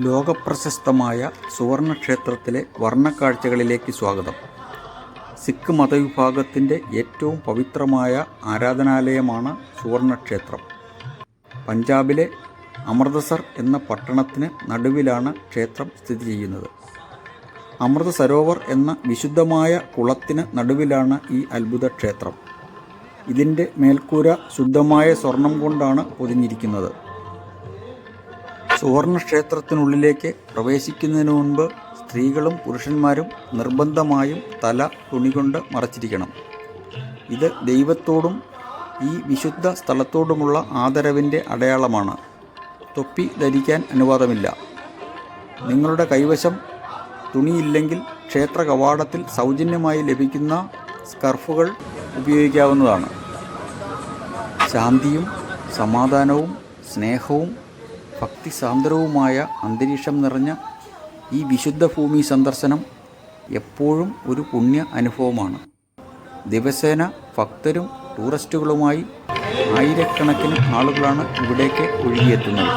ലോകപ്രശസ്തമായ സുവർണക്ഷേത്രത്തിലെ വർണ്ണക്കാഴ്ചകളിലേക്ക് സ്വാഗതം. സിഖ് മതവിഭാഗത്തിൻ്റെ ഏറ്റവും പവിത്രമായ ആരാധനാലയമാണ് സുവർണക്ഷേത്രം. പഞ്ചാബിലെ അമൃതസർ എന്ന പട്ടണത്തിന് നടുവിലാണ് ക്ഷേത്രം സ്ഥിതി ചെയ്യുന്നത്. അമൃത സരോവർ എന്ന വിശുദ്ധമായ കുളത്തിന് നടുവിലാണ് ഈ അത്ഭുത ക്ഷേത്രം. ഇതിൻ്റെ മേൽക്കൂര ശുദ്ധമായ സ്വർണം കൊണ്ടാണ് പൊതിഞ്ഞിരിക്കുന്നത്. സുവർണക്ഷേത്രത്തിനുള്ളിലേക്ക് പ്രവേശിക്കുന്നതിന് മുൻപ് സ്ത്രീകളും പുരുഷന്മാരും നിർബന്ധമായും തല തുണികൊണ്ട് മറച്ചിരിക്കണം. ഇത് ദൈവത്തോടും ഈ വിശുദ്ധ സ്ഥലത്തോടുമുള്ള ആദരവിൻ്റെ അടയാളമാണ്. തൊപ്പി ധരിക്കാൻ അനുവാദമില്ല. നിങ്ങളുടെ കൈവശം തുണിയില്ലെങ്കിൽ ക്ഷേത്ര കവാടത്തിൽ സൗജന്യമായി ലഭിക്കുന്ന സ്കർഫുകൾ ഉപയോഗിക്കാവുന്നതാണ്. ശാന്തിയും സമാധാനവും സ്നേഹവും ഭക്തിസാന്ദ്രവുമായ അന്തരീക്ഷം നിറഞ്ഞ ഈ വിശുദ്ധ ഭൂമി സന്ദർശനം എപ്പോഴും ഒരു പുണ്യ അനുഭവമാണ്. ദിവസേന ഭക്തരും ടൂറിസ്റ്റുകളുമായി ആയിരക്കണക്കിന് ആളുകളാണ് ഇവിടേക്ക് ഒഴുകിയെത്തുന്നത്.